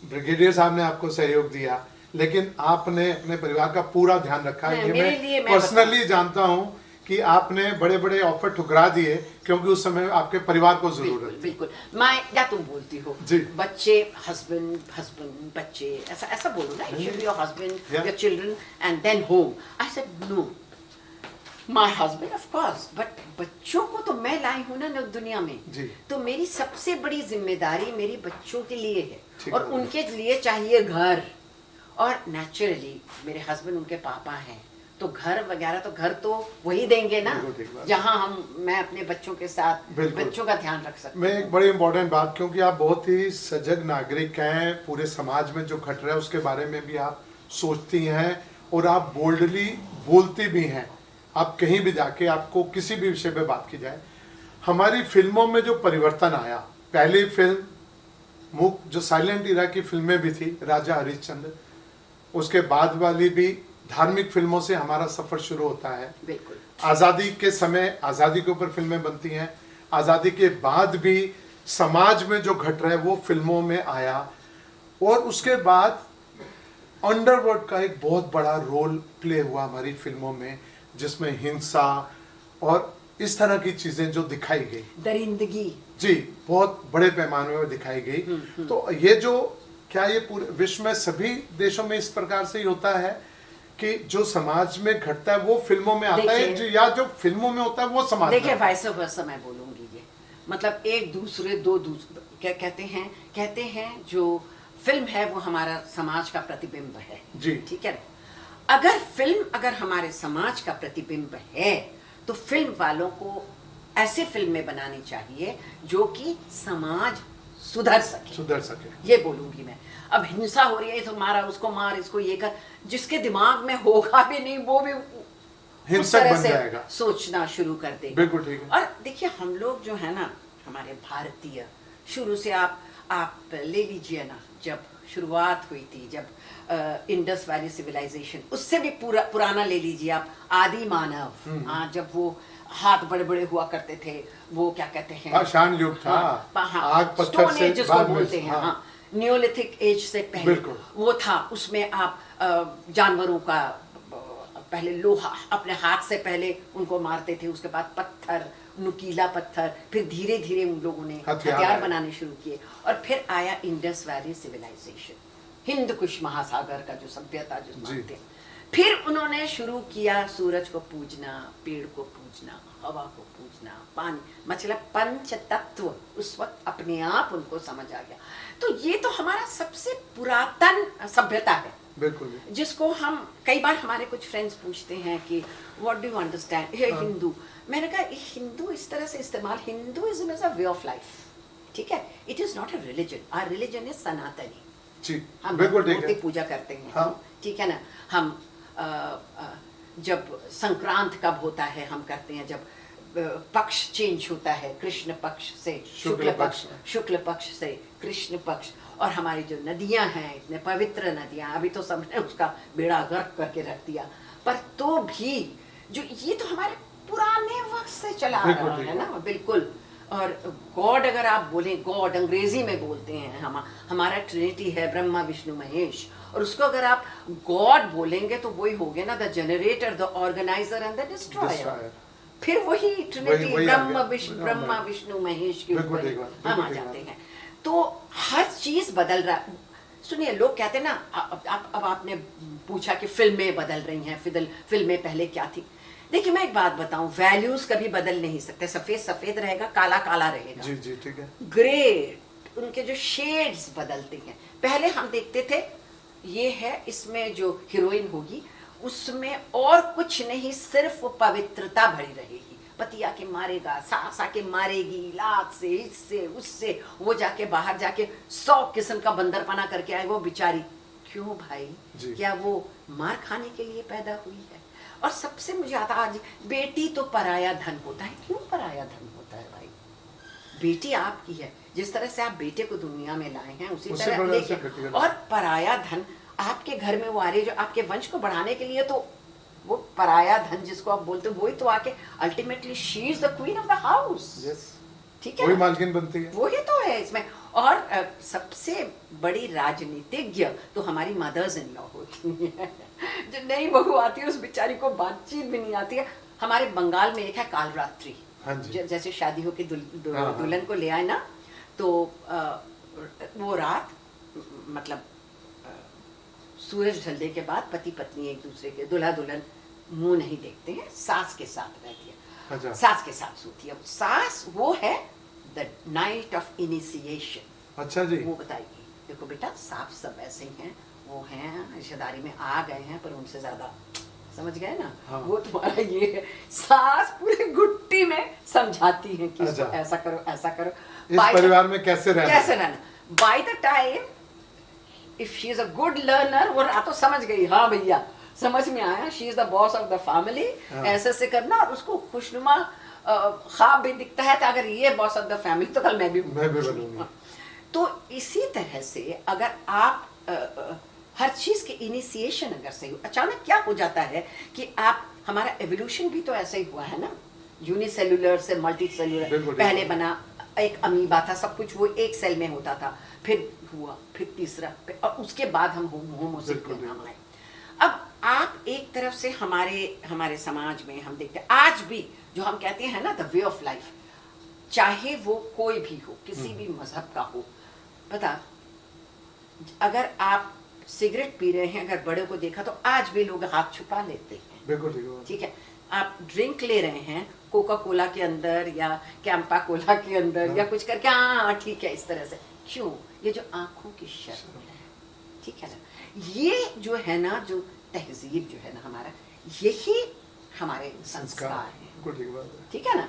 ब्रिगेडियर साहब ने आपको सहयोग दिया, लेकिन आपने अपने परिवार का पूरा ध्यान रखा। ये मैं पर्सनली जानता हूँ कि आपने बड़े बड़े ऑफर ठुकरा दिए क्योंकि उस समय आपके परिवार को जरूरत थी। बिल्कुल, मैं या तुम बोलती हो जी, बच्चे, हस्बैंड बच्चे, ऐसा बोलो ना, you should be your husband, your children and then home. I said no, my husband of course, but बच्चों को तो मैं लाई हूँ ना दुनिया में जी। तो मेरी सबसे बड़ी जिम्मेदारी मेरी बच्चों के लिए है और उनके लिए चाहिए घर। और नेचुरली मेरे हस्बैंड उनके पापा हैं तो घर वगैरह तो घर तो वही देंगे ना जहाँ मैं अपने बच्चों के साथ बच्चों का ध्यान रख सकती हूँ। मैं एक बड़ी इंपॉर्टेंट बात, क्योंकि आप बहुत ही सजग नागरिक हैं, पूरे समाज में जो घट रहा है उसके बारे में भी आप सोचती हैं और आप बोल्डली बोलती भी हैं। आप कहीं भी जाके आपको किसी भी विषय पे बात की जाए, हमारी फिल्मों में जो परिवर्तन आया, पहली फिल्म जो साइलेंट इरा की फिल्में भी थी, राजा हरिश्चंद्र, उसके बाद वाली भी धार्मिक फिल्मों से हमारा सफर शुरू होता है। बिल्कुल। आज़ादी के समय आज़ादी के ऊपर फिल्में बनती हैं, आज़ादी के बाद भी समाज में जो घट रहा है वो फिल्मों में आया और उसके बाद अंडरवर्ल्ड का एक बहुत बड़ा रोल प्ले हुआ हमारी फिल्मों में, जिसमें हिंसा और इस तरह की चीजें जो दिखाई गई, दरिंदगी जी, बहुत बड़े पैमाने पर दिखाई गई। तो ये जो क्या ये पूरे विश्व में सभी देशों में इस प्रकार से ही होता है कि जो समाज में घटता है वो फिल्मों में आता है, या जो फिल्मों में होता है वो समाज में? देखिए, वाइस वर्सा मैं बोलूंगी, ये मतलब एक दूसरे क्या कहते हैं जो फिल्म है वो हमारा समाज का प्रतिबिंब है जी, ठीक है। अगर हमारे समाज का प्रतिबिंब है तो फिल्म वालों को ऐसे फिल्में बनानी चाहिए जो कि समाज सुधर सके, ये बोलूंगी मैं। अब हिंसा हो रही है तो मारा, उसको मार, इसको ये कर, जिसके दिमाग में होगा भी नहीं वो भी हिंसक बन जाएगा, सोचना शुरू कर देगा। बिल्कुल ठीक है। और देखिए, हम लोग जो है ना, हमारे भारतीय शुरू से आप ले लीजिए ना, जब शुरुआत हुई थी, जब इंडस वैली सिविलाइजेशन, उससे भी पुराना ले लीजिए आप, आदि मानव, जब वो हाथ बड़े बड़े हुआ करते थे, वो क्या कहते हैं, शान युग था, आग पत्थर स्टोन से एज जिसको बाद में, बोलते हैं, हाँ, नियोलिथिक एज से पहले वो था। उसमें आप जानवरों का पहले लोहा अपने हाथ से पहले उनको मारते थे, उसके बाद पत्थर, नुकीला पत्थर, फिर धीरे धीरे उन लोगों ने हथियार बनाने शुरू किए, और फिर आया इंडस वैली सिविलाइजेशन, हिंद कुश महासागर का जो सभ्यता जो मानते हैं। फिर उन्होंने शुरू किया सूरज को पूजना, पेड़ को पूजना, हवा को पूजना, पानी, मतलब पंच तत्व उस वक्त अपने आप उनको समझ आ गया। तो ये तो हमारा सबसे पुरातन सभ्यता है, बिल्कुल, जिसको हम कई बार हमारे कुछ फ्रेंड्स पूछते हैं कि व्हाट डू यू अंडरस्टैंड हे हिंदू। मैंने कहा हिंदू इस तरह से इस्तेमाल, Hinduism is a way of life, ठीक है, it is not a religion. Our religion is Sanatani, हम मूर्ति पूजा करते हैं, ठीक है ना। हम जब संक्रांत कब होता है, हम करते हैं जब पक्ष चेंज होता है, कृष्ण पक्ष से शुक्ल पक्ष, शुक्ल पक्ष से कृष्ण पक्ष। और हमारी जो नदियां हैं, इतने पवित्र नदियां, अभी तो सबने उसका बेड़ा गर्क करके रख दिया, पर तो भी जो ये तो हमारे पुराने वक्त से चला आ रहा है ना, बिल्कुल। और गॉड अगर आप बोलें, गॉड अंग्रेजी में बोलते हैं, हमारा ट्रिनिटी है ब्रह्मा विष्णु महेश, और उसको अगर आप गॉड बोलेंगे तो वही हो गया ना, the generator, the organiser and the destroyer. फिर वही ट्रिनिटी ब्रह्मा विष्णु महेश के ऊपर हम आ जाते हैं। तो हर चीज बदल रहा। सुनिए, लोग कहते हैं ना, अब आपने पूछा कि फिल्में बदल रही हैं, फिल्में पहले क्या थी। देखिए मैं एक बात बताऊं, वैल्यूज कभी बदल नहीं सकते, सफेद सफेद रहेगा, काला काला रहेगा, जी जी ठीक है। ग्रे, उनके जो शेड्स बदलते हैं। पहले हम देखते थे ये है, इसमें जो हीरोइन होगी उसमें और कुछ नहीं, सिर्फ वो पवित्रता भरी रहेगी, पति आके मारेगा, सास आके मारेगी, लात से, इससे उससे, वो जाके बाहर जाके 100 किस्म का बंदरपना करके आएगा वो बेचारी। क्यों भाई, क्या वो मार खाने के लिए पैदा हुई है? और सबसे मुझे आता, आज बेटी तो पराया धन होता है। क्यों पराया धन होता है भाई? बेटी आपकी है, जिस तरह से आप बेटे को दुनिया में लाए हैं उसी तरह लेके, और पराया धन आपके घर में वो आ रही है जो आपके वंश को बढ़ाने के लिए, तो वो पराया धन जिसको आप बोलते हो, वही तो आके ultimately she is the queen of the house, ठीक है, वही मालकिन बनती है, वही तो है इसमें। और सबसे बड़ी राजनीतिज्ञ तो हमारी मदर्स इन लॉ होती है। जो नई बहू आती है उस बेचारी को बातचीत भी नहीं आती है। हमारे बंगाल में एक है कालरात्रि, जैसे शादी हो के दुल्हन को ले आए ना, तो वो रात, मतलब सूरज ढलने के बाद पति पत्नी एक दूसरे के, दुल्हा दुल्हन मुंह नहीं देखते हैं, सास के साथ रहती है, सास के साथ सोती है। सास वो है द नाइट ऑफ इनिशिएशन। अच्छा जी, वो बताएगी, देखो बेटा साफ सब ऐसे ही हैं, वो हैं रिश्तेदारी में आ गए हैं, पर उनसे ज्यादा, समझ गए ना, वो तुम्हारा ये है। सास पूरी गुट्टी में समझाती है कि इसको ऐसा करो, ऐसा करो, इस परिवार में कैसे रहना। By the time if she is a good learner, वो रातों समझ गई, हाँ भैया समझ में आया, she is the boss of the family, ऐसे करना, और उसको खुशनुमा ख्वाब भी दिखता है, तो अगर ये बॉस ऑफ द फैमिली तो कल मैं भी बनूंगी। तो इसी तरह से अगर आप हर चीज के इनिशिएशन अगर सही, अचानक क्या हो जाता है कि आप, हमारा एवोल्यूशन भी तो ऐसा ही हुआ है ना, यूनिसेल्युलर से मल्टी सेल्युलर, पहले बना एक अमीबा था, सब कुछ वो एक सेल में होता था, फिर हुआ, फिर तीसरा, और उसके बाद हम होमो सेपियन नाम आए। अब आप एक तरफ से हमारे समाज में हम देखते हैं आज भी, जो हम कहते हैं ना द वे ऑफ लाइफ, चाहे वो कोई भी हो, किसी भी मजहब का हो, पता, अगर आप सिगरेट पी रहे हैं, अगर बड़े को देखा तो आज भी लोग हाथ छुपा लेते हैं, बिल्कुल ठीक है। आप ड्रिंक ले रहे हैं कोका कोला के अंदर या कैंपा कोला के अंदर, या कुछ करके, हाँ ठीक है, इस तरह से। क्यों? ये जो आंखों की शर्म है, ठीक है ना, ये जो है ना, जो तहजीब जो है ना हमारा, यही हमारे संस्कार हैं, ठीक है ना।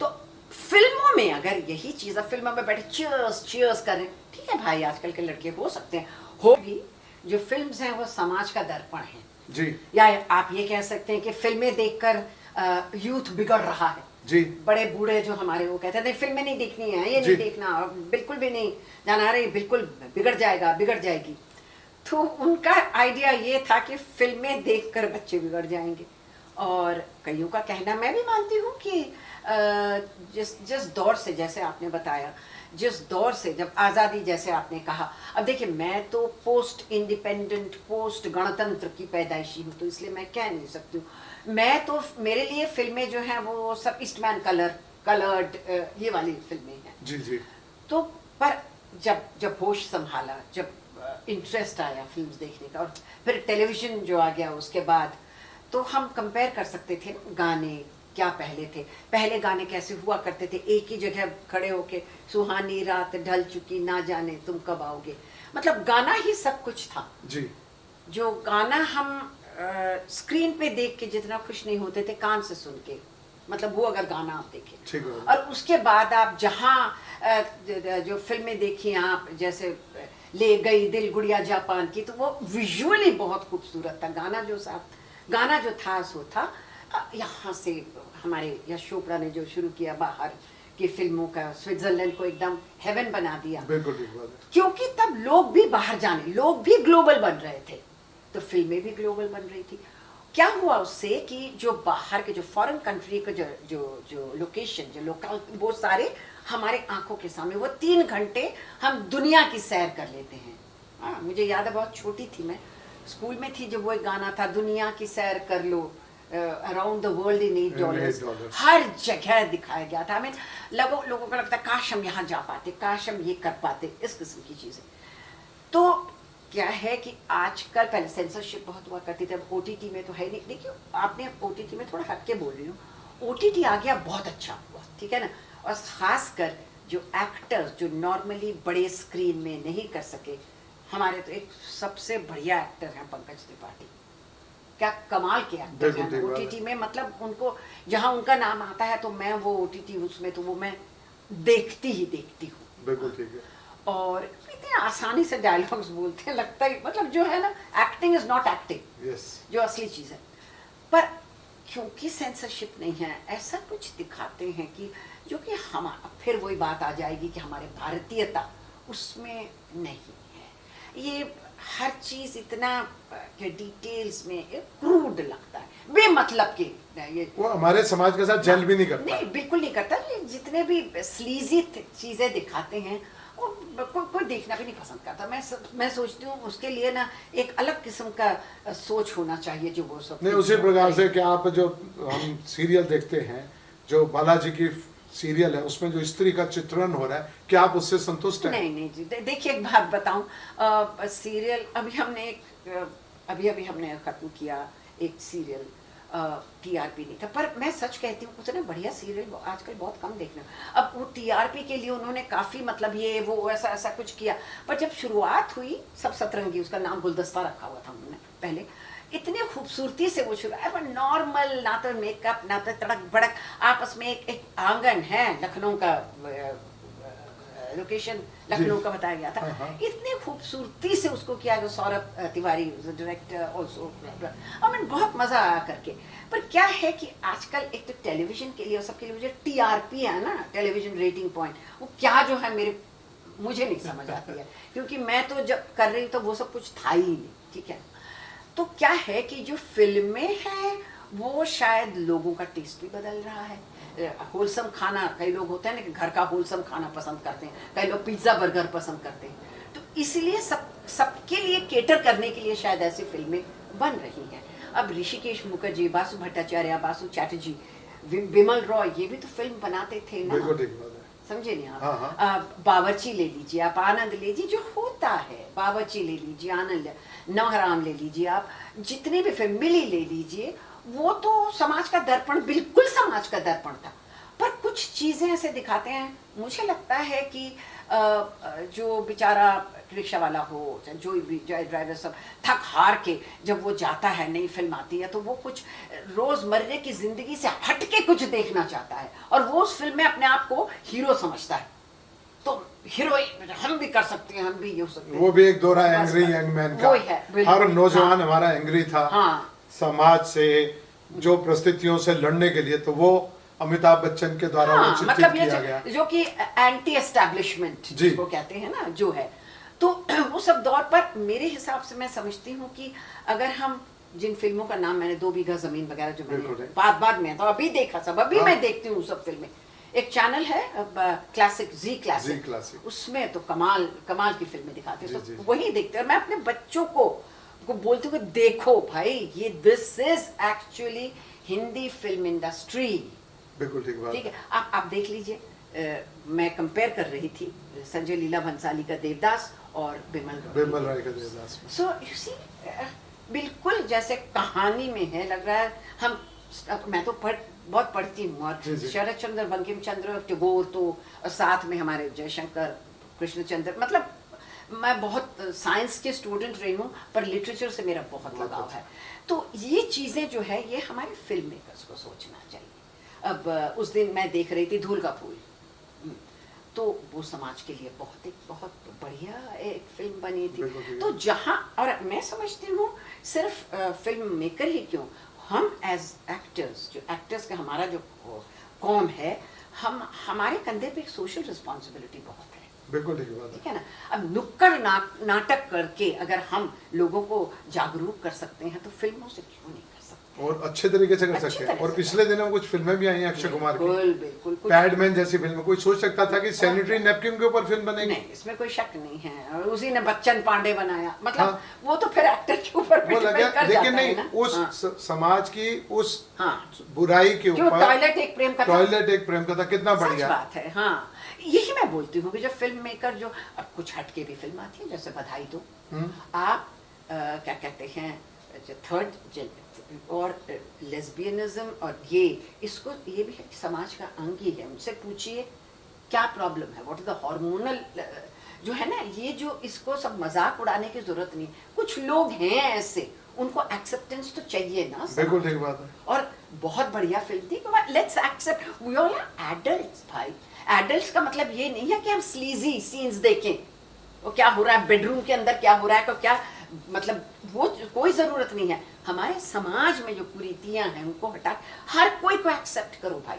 तो फिल्मों में अगर यही चीज, फिल्मों में बैठे चीयर्स करें, ठीक है भाई, आजकल के लड़के हो सकते हैं, हो भी, जो फिल्म्स हैं वो समाज का दर्पण है जी। या आप ये कह सकते हैं कि फिल्में देखकर यूथ बिगड़ रहा है, जी बड़े बूढ़े जो हमारे, वो कहते थे फिल्में नहीं देखनी है, ये जी। नहीं देखना, और बिल्कुल भी नहीं जाना, अरे बिल्कुल बिगड़ जाएगा, बिगड़ जाएगी। तो उनका आइडिया ये था कि फिल्में देखकर बच्चे बिगड़ जाएंगे। और कईयों का कहना मैं भी मानती हूँ कि जिस जिस दौर से, जैसे आपने बताया, जिस दौर से जब आज़ादी, जैसे आपने कहा, अब देखिए मैं तो पोस्ट इंडिपेंडेंट, पोस्ट गणतंत्र की पैदाइशी हूँ, तो इसलिए मैं कह नहीं सकती हूँ। मैं तो, मेरे लिए फिल्में जो हैं वो सब ईस्टमैन कलर्ड ये वाली फिल्में हैं। जी जी तो पर जब जब होश संभाला, जब इंटरेस्ट आया फिल्म्स देखने का, और फिर टेलीविज़न जो आ गया उसके बाद, तो हम कंपेयर कर सकते थे ना, गाने क्या पहले थे, पहले गाने कैसे हुआ करते थे, एक ही जगह खड़े होके, सुहानी रात ढल चुकी ना जाने तुम कब आओगे, मतलब गाना ही सब कुछ था। जी जो गाना हम स्क्रीन पे देख के जितना खुश नहीं होते थे, कान से सुन के, मतलब वो अगर गाना आप देखें, ठीक है। और उसके बाद आप जहाँ जो फिल्में देखी आप, जैसे ले गई दिल गुड़िया जापान की, तो वो विजुअली बहुत खूबसूरत था। गाना जो था सो था। यहाँ से हमारे यश चोपड़ा ने जो शुरू किया बाहर की फिल्मों का, स्विट्जरलैंड को एकदम हेवन बना दिया, बिल्कुल ठीक बात है। क्योंकि तब लोग भी बाहर जाने, लोग भी ग्लोबल बन रहे थे, तो फिल्में भी ग्लोबल बन रही थी। क्या हुआ उससे कि जो बाहर के, जो फॉरेन कंट्री के जो जो जो लोकेशन, जो लोकल, वो सारे हमारे आंखों के सामने, वो 3 घंटे हम दुनिया की सैर कर लेते हैं। हाँ, मुझे याद है, बहुत छोटी थी मैं, स्कूल में थी जब वो एक गाना था, दुनिया की सैर कर लो, अराउंड द वर्ल्ड इन $8। हर जगह दिखाया गया था। हमें लोगों को लगता काश हम यहाँ जा पाते, काश हम ये कर पाते, इस किस्म की चीजें। तो क्या है कि आजकल, पहले सेंसरशिप बहुत हुआ करती थी, अब ओटीटी में तो है नहीं। देखिए, आपने ओटीटी में, थोड़ा हट के बोल रही हूँ, ओटीटी आ गया, बहुत अच्छा हुआ, ठीक है ना। और खासकर जो एक्टर्स जो नॉर्मली बड़े स्क्रीन में नहीं कर सके, हमारे तो एक सबसे बढ़िया एक्टर हैं पंकज त्रिपाठी, क्या कमाल के एक्टर हैं ओटीटी में। मतलब उनको जहां उनका नाम आता है तो मैं वो ओटीटी उसमें तो वो मैं देखती हूँ। बिल्कुल ठीक है। और इतने आसानी से डायलॉग्स बोलते हैं, लगता है मतलब जो है ना, एक्टिंग इज नॉट एक्टिंग, जो असली चीज है। पर क्योंकि सेंसरशिप नहीं है, ऐसा कुछ दिखाते हैं कि जो कि हम, फिर वही बात आ जाएगी कि हमारे भारतीयता उसमें नहीं है। ये हर चीज इतना डिटेल्स में क्रूड लगता है, बेमतलब के, ये वो हमारे समाज के साथ जेल भी नहीं करता। नहीं, बिल्कुल नहीं करता। ये जितने भी स्लीजी चीजें दिखाते हैं, वो कोई देखना भी नहीं पसंद करता। मैं सोचती हूँ उसके लिए ना एक अलग किस्म का सोच होना चाहिए, जो वो सब नहीं। उसी प्रकार से कि आप जो हम सीरियल देखते हैं, जो बालाजी की सीरियल है, उसमें जो स्त्री का चित्रण हो रहा है, क्या आप उससे संतुष्ट हैं? नहीं जी, देखिए एक बात बताऊं, सीरियल अभी हमने खत्म किया एक सीरियल, टीआरपी नहीं था, पर मैं सच कहती हूँ उतना बढ़िया सीरियल आजकल बहुत कम देखना। अब वो टीआरपी के लिए उन्होंने काफी, मतलब ये वो ऐसा कुछ किया, पर जब शुरुआत हुई, सब सतरंगी, उसका नाम गुलदस्ता रखा हुआ था उन्होंने पहले, इतनी खूबसूरती से वो शुरू है, पर नॉर्मल, ना तो मेकअप, ना तो तड़क भड़क, आपस में एक आंगन है, लखनऊ का लोकेशन लखनऊ का बताया गया था, इतनी खूबसूरती से उसको किया, जो सौरभ तिवारी डायरेक्टर ऑल्सो, बहुत मजा आया करके। पर क्या है कि आजकल एक तो टेलीविजन के लिए और सबके लिए, जो टीआरपी है ना, टेलीविजन रेटिंग पॉइंट, वो क्या जो है मुझे नहीं समझ आती है, क्योंकि मैं तो जब कर रही हूँ तो वो सब कुछ था ही नहीं, ठीक है। तो क्या है कि जो फिल्में हैं वो शायद लोगों का टेस्ट भी बदल रहा है। होलसम खाना, कई लोग होते हैं ना कि घर का होलसम खाना पसंद करते हैं, कई लोग पिज्जा बर्गर पसंद करते हैं, तो इसलिए सबके लिए केटर करने के लिए शायद ऐसी फिल्में बन रही हैं। अब ऋषिकेश मुखर्जी, बासु भट्टाचार्य, बासु चैटर्जी, विमल रॉय, ये भी तो फिल्म बनाते थे ना, समझे नहीं आप? बावर्ची ले लीजिए आप, आनंद ले लीजिए, जो होता है, बावर्ची ले लीजिए, आनंद, नवहराम ले लीजिए आप, जितने भी फिल्म, मिली ले लीजिए, वो तो समाज का दर्पण, बिल्कुल समाज का दर्पण था। पर कुछ चीजें ऐसे दिखाते हैं, मुझे लगता है कि जो बेचारा रिक्शा वाला हो, जो भी ड्राइवर, सब थक हार के जब वो जाता है, नई फिल्म आती है, तो वो कुछ रोजमर्रे की जिंदगी से हट के कुछ देखना चाहता है, और वो उस फिल्म में अपने आप को हीरो समझता है। तो हीरो हम भी कर सकते हैं, हम भी ये हो सकते हैं। वो भी एक दौरा एंग्री यंग मैन का, हर नौजवान हमारा एंग्री था समाज से, जो परिस्थितियों से लड़ने के लिए, तो वो अमिताभ बच्चन के द्वारा वो चित्रित मतलब ये किया गया। जो कि एंटी एस्टैब्लिशमेंट जी। जिसको कहते हैं ना, जो है, तो उस सब दौर पर मेरे हिसाब से मैं समझती हूँ कि अगर हम जिन फिल्मों का नाम मैंने 2 बीघा जमीन वगैरह जो मैंने बिल्कुल है। बाद में तो अभी देखा सब, अभी हाँ। मैं देखती हूँ सब फिल्में। एक चैनल है क्लासिक, जी जी क्लासिक, क्लासिक। उसमें तो कमाल कमाल की फिल्में दिखाते हैं, जी, तो जी, जी। वही देखते हैं। मैं अपने बच्चों को बोलती हूँ कि देखो भाई, ये this is actually Hindi film industry. बिल्कुल ठीक बात ठीक है। है, आप देख लीजिए, मैं कंपेयर कर रही थी संजय लीला भंसाली का देवदास और बिमल राय का देवदास में। सो यू सी, बिल्कुल जैसे कहानी में है, लग रहा है हम। मैं तो बहुत पढ़ती हूँ, और जी, जी। शरद चंद्र, बंकिम चंद्र, टैगोर, तो और साथ में हमारे जयशंकर, कृष्णचंद्र, मतलब मैं बहुत साइंस के स्टूडेंट रही हूँ, पर लिटरेचर से मेरा बहुत लगाव है। तो ये चीज़ें जो है, ये हमारे फिल्म मेकर्स को सोचना चाहिए। अब उस दिन मैं देख रही थी धूल का फूल, तो वो समाज के लिए बहुत बढ़िया एक फिल्म बनी थी। बिल्कुल, बिल्कुल। तो जहाँ, और मैं समझती हूँ सिर्फ फिल्म मेकर ही क्यों, हम एज एक्टर्स, जो एक्टर्स का हमारा जो कॉम है, हमारे कंधे पे एक सोशल रिस्पॉन्सिबिलिटी बहुत है। बिल्कुल ठीक बात है। ठीक है ना। अब नुक्कड़ नाटक करके अगर हम लोगों को जागरूक कर सकते हैं, तो फिल्मों से क्यों नहीं कर सकते? और अच्छे तरीके से कर अच्छी सकते हैं। तरह और से पिछले दिनों कुछ फिल्में भी आई हैं अक्षय कुमार की, बिल्कुल पैडमैन जैसी फिल्म। कोई सोच सकता था कि सैनिटरी नैपकिन के ऊपर फिल्म बनेगी? नहीं, इसमें कोई शक नहीं है। और उसी ने बच्चन पांडे बनाया, मतलब हाँ। वो तो फिर एक्टर के ऊपर वो लगा, कर लेकिन जाता नहीं, है ना। उस हाँ। समाज की उस हाँ। बुराई के जो ऊपर टॉयलेट एक प्रेम कथा, टॉयलेट एक प्रेम कथा, कितना सच बढ़िया। बात है। हाँ, यही मैं बोलती हूँ कि जब फिल्म मेकर, जो अब कुछ हटके भी फिल्म आती है, जैसे बधाई दो, आप क्या कहते हैं, थर्ड और लेस्बियनिज्म, और इसको ये भी है कि समाज का अंग ही है। उनसे पूछिए क्या प्रॉब्लम है, व्हाट इज द हार्मोनल, जो है ना, ये जो इसको सब मजाक उड़ाने की जरूरत नहीं। कुछ लोग हैं ऐसे, उनको एक्सेप्टेंस तो चाहिए ना। बिल्कुल ठीक बात है। और बहुत बढ़िया फिल्म थी। Let's accept, we all are adults भाई। एडल्ट्स का मतलब ये नहीं है कि हम स्लीजी सीन्स देखें, वो क्या हो रहा है बेडरूम के अंदर, क्या हो रहा है, तो क्या मतलब, वो कोई जरूरत नहीं है। हमारे समाज में जो कुरीतियां हैं, उनको हटा, हर कोई को एक्सेप्ट करो भाई।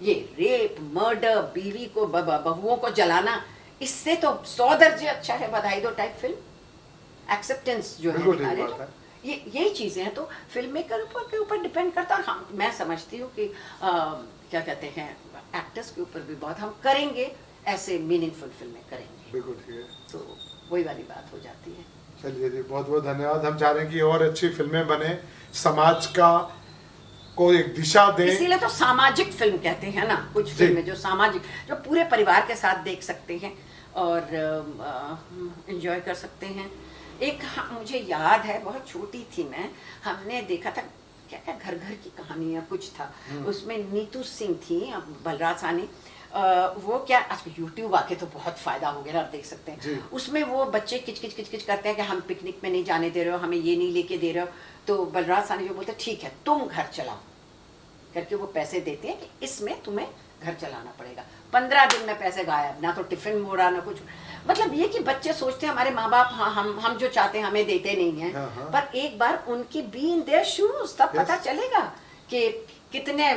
ये रेप, मर्डर, बीवी को, बहुओं को जलाना, इससे तो 100 दर्जे अच्छा है बधाई दो टाइप फिल्म। एक्सेप्टेंस जो है बिल्कुल ठीक निकाले बात ना। है। यही चीजें हैं। तो फिल्म मेकर के ऊपर डिपेंड करता है। और मैं समझती हूँ कि क्या कहते हैं, एक्टर्स के ऊपर भी बहुत हम करेंगे, ऐसे मीनिंगफुल फिल्में करेंगे, बिल्कुल ठीक है। तो वही वाली बात हो जाती है। चलिए जी, बहुत बहुत धन्यवाद। हम चाह रहे हैं कि और अच्छी फिल्में बने, समाज का को एक दिशा दें। इसीलिए तो सामाजिक फिल्म कहते हैं ना, कुछ फिल्में जो सामाजिक, जो पूरे परिवार के साथ देख सकते हैं और एंजॉय कर सकते हैं। एक मुझे याद है, बहुत छोटी थी मैं, हमने देखा था क्या क्या घर घर की कहानी या कुछ था, उसमें नीतू सिंह थी, बलराज साहनी, वो क्या, आज यूट्यूब आके तो बहुत फायदा हो गया, आप देख सकते हैं। उसमें वो बच्चे किच करते हैं कि हम पिकनिक में नहीं जाने दे रहे हो, हमें ये नहीं लेके दे रहे हो, तो बलराज साहनी जो बोलते ठीक है तुम घर चलाओ करके वो पैसे देते हैं कि इसमें तुम्हें घर चलाना पड़ेगा। 15 दिन में पैसे गायब, ना तो टिफिन मोड़ा ना कुछ। मतलब ये कि बच्चे सोचते हैं हमारे माँ बाप, हाँ, हम जो चाहते हैं हमें देते नहीं हैं। पर एक बार उनकी बी इन देयर शूज, तब पता चलेगा कि कितने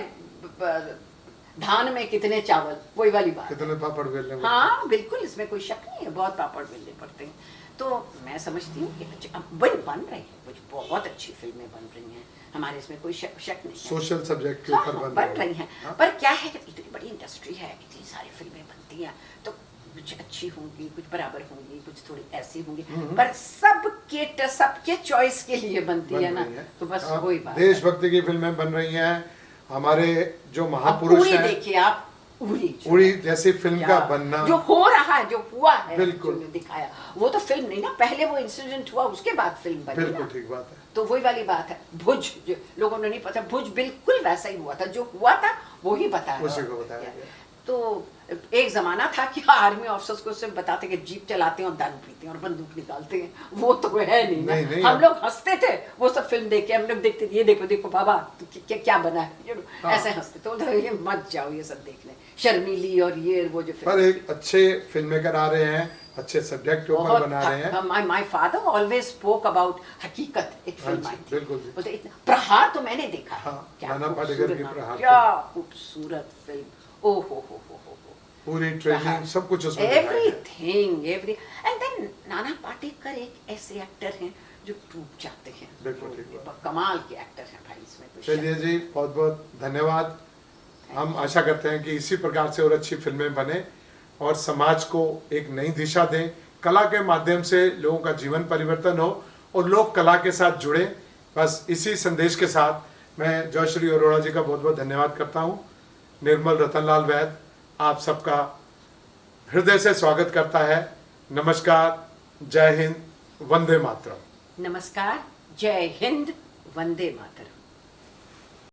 धान में कितने चावल, वही वाली बात। कितने पापड़ बेलने। हाँ बिल्कुल, इसमें कोई शक नहीं है, बहुत पापड़ बेलने पड़ते हैं। तो मैं समझती हूँ कि बन रही है, कुछ बहुत अच्छी फिल्में बन रही हैं हमारे, इसमें कोई शक नहीं है। सोशल सब्जेक्ट के हाँ, ऊपर बन रही हैं। पर क्या है कि इतनी बड़ी इंडस्ट्री है, इतनी सारी फिल्में बनती हैं, तो कुछ अच्छी होंगी, कुछ बराबर होंगी, कुछ थोड़ी ऐसी होंगी, पर सबके चॉइस के लिए बनती है ना। तो बस वही बात, देशभक्ति की फिल्में बन रही हैं। हमारे जो महापुरुष हैं, देखिए आप, उड़ी जैसी फिल्म का बनना, जो हो रहा है, जो हुआ है, बिल्कुल दिखाया, वो तो फिल्म नहीं ना, पहले वो इंसिडेंट हुआ, उसके बाद फिल्म बनी। बिल्कुल ठीक बात है। तो वही वाली बात है। भुज, जो लोगों ने नहीं पता, भुज बिल्कुल वैसा ही हुआ था, जो हुआ था वो ही बताया, उसी को बताया गया। तो एक जमाना था कि आर्मी ऑफिसर्स को सिर्फ बताते कि जीप चलाते हैं और दारू पीते हैं और बंदूक निकालते हैं, वो तो है नहीं, हम लोग हंसते थे वो सब फिल्म देख के। हम लोग देखते थे, ये देखो देखो बाबा तो क्या बना है, ऐसे हंसते थे। ये मत जाओ ये सब देखने, शर्मीली और ये वो जो पर एक अच्छे फिल्म मेकर आ रहे हैं अच्छे सब्जेक्ट के ऊपर बना रहे हैं। My father always spoke about हकीकत। एक हाँ फिल्म जी, आई थी, बिल्कुल जी। बोलते इतना प्रहार तो मैंने देखा। हाँ, क्या नाना पाटेकर की खूबसूरत- प्रहार क्या खूबसूरत फिल्म। ओ हो। पूरी ट्रेनिंग सब कुछ उसमें दिखाया है। Everything and then Nana Patekar एक ऐसे एक्टर हैं जो टूट जाते हैं। बिल्कुल ठीक बात। कमाल के एक्टर हैं भाई, इसमें कोई चलिए शक जी, बहुत बहुत धन्यवाद। हम आशा करते हैं कि इसी प्रकार से और अच्छी फिल्में बने और समाज को एक नई दिशा दें, कला के माध्यम से लोगों का जीवन परिवर्तन हो और लोग कला के साथ जुड़े। बस इसी संदेश के साथ मैं जयश्री अरोड़ा जी का बहुत बहुत धन्यवाद करता हूँ। निर्मल रतनलाल वैद आप सबका हृदय से स्वागत करता है। नमस्कार, जय हिंद, वंदे मातरम। नमस्कार, जय हिंद, वंदे मातरम।